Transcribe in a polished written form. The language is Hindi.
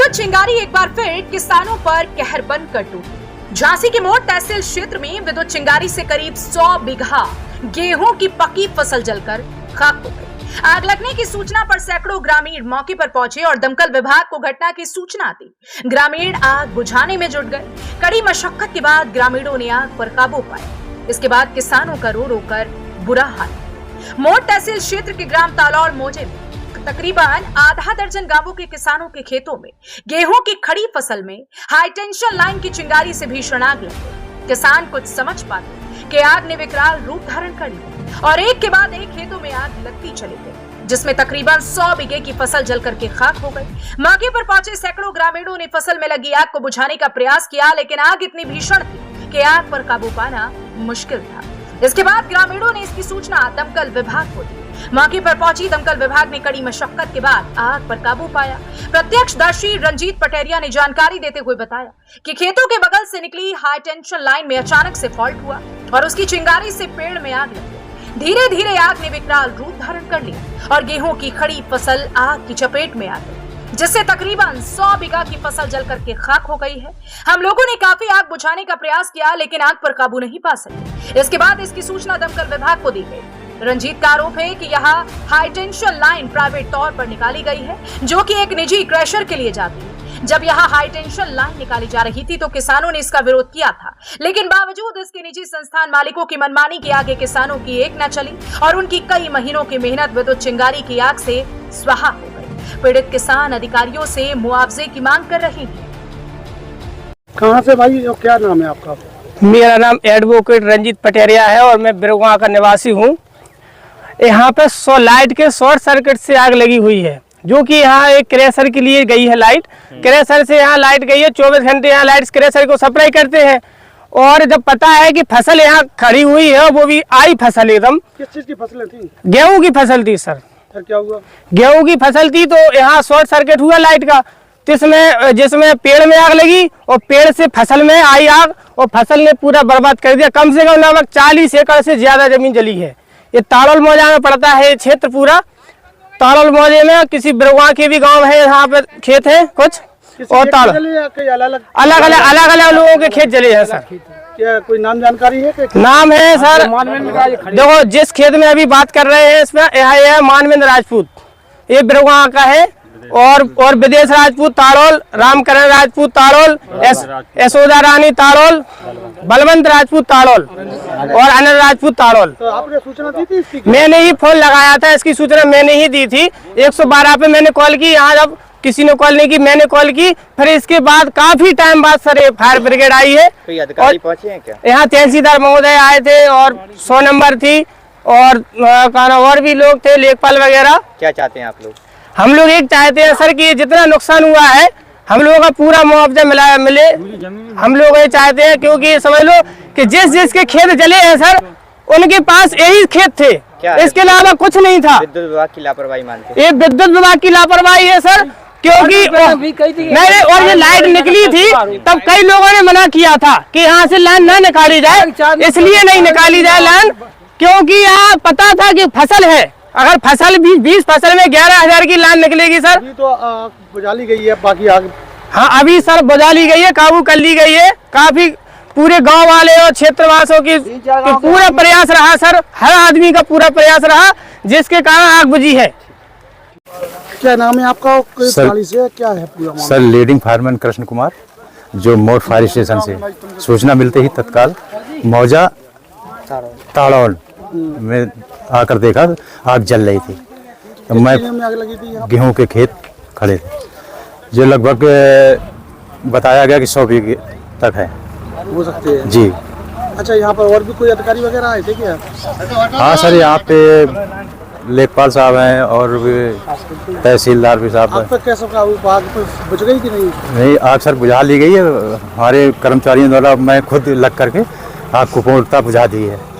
विद्युत चिंगारी एक बार फिर किसानों पर कहर बनकर टूटी। झांसी के मोड़ तहसील क्षेत्र में विद्युत चिंगारी से करीब 100 बीघा गेहूं की पकी फसल जलकर खाक हो गई। आग लगने की सूचना पर सैकड़ों ग्रामीण मौके पर पहुंचे और दमकल विभाग को घटना की सूचना दी। ग्रामीण आग बुझाने में जुट गए। कड़ी मशक्कत के बाद ग्रामीणों ने आग पर काबू पाया। इसके बाद किसानों का रो रो कर बुरा हाल। मोड़ तहसील क्षेत्र के ग्राम तालौल मोजे में तकरीबन आधा दर्जन गांवों के किसानों के खेतों में गेहूं की खड़ी फसल में हाई टेंशन लाइन की चिंगारी से भीषण आग लग गई। किसान कुछ समझ पाते कि आग ने विकराल रूप धारण कर लिया और एक के बाद एक खेतों में आग लगती चली गई, जिसमें तकरीबन 100 बीघे की फसल जलकर के खाक हो गई। मौके पर पहुंचे सैकड़ों ग्रामीणों ने फसल में लगी आग को बुझाने का प्रयास किया, लेकिन आग इतनी भीषण थी कि आग पर काबू पाना मुश्किल था। इसके बाद ग्रामीणों ने इसकी सूचना दमकल विभाग को दी। मौके पर पहुंची दमकल विभाग ने कड़ी मशक्कत के बाद आग पर काबू पाया। प्रत्यक्षदर्शी रंजीत पटेरिया ने जानकारी देते हुए बताया कि खेतों के बगल से निकली हाई टेंशन लाइन में अचानक से फॉल्ट हुआ और उसकी चिंगारी से पेड़ में आग लग गई। धीरे धीरे आग ने विकराल रूप धारण कर लिया और गेहूं की खड़ी फसल आग की चपेट में आ गई, जिससे तकरीबन 100 बीघा की फसल जलकर के खाक हो गई है। हम लोगों ने काफी आग बुझाने का प्रयास किया, लेकिन आग पर काबू नहीं पा सके। इसके बाद इसकी सूचना दमकल विभाग को दी गई। रंजीत का आरोप है कि यहाँ हाई टेंशन लाइन प्राइवेट तौर पर निकाली गई है, जो कि एक निजी क्रैशर के लिए जाती है। जब यहाँ हाई टेंशन लाइन निकाली जा रही थी तो किसानों ने इसका विरोध किया था, लेकिन बावजूद इसके निजी संस्थान मालिकों की मनमानी के आगे किसानों की एक न चली और उनकी कई महीनों की मेहनत विद्युत चिंगारी की आग से स्वाहा हो गई। पीड़ित किसान अधिकारियों से मुआवजे की मांग कर रहे हैं। कहाँ से भाई, क्या नाम है आपका? मेरा नाम एडवोकेट रंजीत पटेरिया है और मैं बिरगुआ का निवासी हूँ। यहाँ पे लाइट के शॉर्ट सर्किट से आग लगी हुई है, जो कि यहाँ एक क्रेशर के लिए गई है लाइट। क्रेशर से यहाँ लाइट गई है, 24 घंटे यहाँ लाइट क्रेशर को सप्लाई करते हैं। और जब पता है कि फसल यहाँ खड़ी हुई है, वो भी आई फसल एकदम। किस चीज की फसलें थी? गेहूँ की फसल थी सर। फिर क्या हुआ? गेहूँ की फसल थी तो यहाँ शॉर्ट सर्किट हुआ लाइट का, जिसमें पेड़ में आग लगी और पेड़ से फसल में आई आग और फसल ने पूरा बर्बाद कर दिया। कम से कम लगभग 40 एकड़ से ज्यादा जमीन जली है। ये तालौल मौजा में पड़ता है ये क्षेत्र पूरा। तालौल मौजे में किसी बिरगुआ के भी गांव है, यहाँ पे खेत है कुछ, और अलग अलग लोगों के खेत जले हैं सर। क्या कोई नाम जानकारी है? नाम है सर, देखो जिस खेत में अभी बात कर रहे हैं इसमें यह मानवेंद्र राजपूत, ये बिरगुआ का है। और विदेश राजपूत तालौल, रामकरण राजपूत तालौल, यशोदा रानी तालौल, बलवंत राजपूत तालौल और अनिल राजपूत तालौल। तो आपने सूचना दी थी इसकी? मैंने ही फोन लगाया था, इसकी सूचना मैंने ही दी थी। 112 पे मैंने कॉल की, यहाँ जब किसी ने कॉल नहीं की मैंने कॉल की। फिर इसके बाद काफी टाइम बाद सर फायर ब्रिगेड आई है। कोई अधिकारी पहुंचे हैं क्या? यहाँ तहसीलदार महोदय आए थे और 100 नंबर थी और भी लोग थे, लेखपाल वगैरह। क्या चाहते हैं आप लोग? हम लोग एक चाहते हैं सर कि जितना नुकसान हुआ है हम लोगों का पूरा मुआवजा मिले। हम लोग ये चाहते हैं, क्योंकि समझ लो कि जिसके खेत जले हैं सर, उनके पास यही खेत थे, इसके अलावा कुछ नहीं था। विद्युत विभाग की लापरवाही मानते हैं? ये विद्युत विभाग की लापरवाही है सर, क्योंकि नहीं, और ये लाइट निकली थी तब कई लोगों ने मना किया था कि यहाँ से लाइन न निकाली जाए, इसलिए नहीं निकाली जाए लाइन, क्योंकि यहाँ पता था कि फसल है। अगर फसल भी 20 फसल में 11,000 की लाइन निकलेगी सर। अभी तो बुझा ली गई है, बाकी आग? हाँ अभी सर बुझा ली गई है, काबू कर ली गई है। काफी पूरे गांव वाले और क्षेत्रवासियों की पूरा प्रयास रहा सर, हर आदमी का पूरा प्रयास रहा, जिसके कारण आग बुझी है। क्या नाम है आपका? से क्या है पूरा? Sir leading fireman Krishna Kumar, जो मोड़ फायर स्टेशन से सूचना मिलते ही तत्काल मौजा तालौल में आकर देखा आग जल रही थी। तो मैं गेहूं के खेत खड़े थे, जो लगभग बताया गया कि 100 बीघे तक है हो सकते हैं जी। अच्छा, यहाँ पर और भी कोई अधिकारी वगैरह आए थे क्या? हाँ सर, यहाँ पे लेखपाल साहब हैं और भी तहसीलदार भी साहब हैं। कैसे आग बुझ गई कि नहीं? नहीं, आग सर बुझा ली गई है हमारे कर्मचारियों द्वारा। मैं खुद लग करके आग को पूर्णतः बुझा दी है।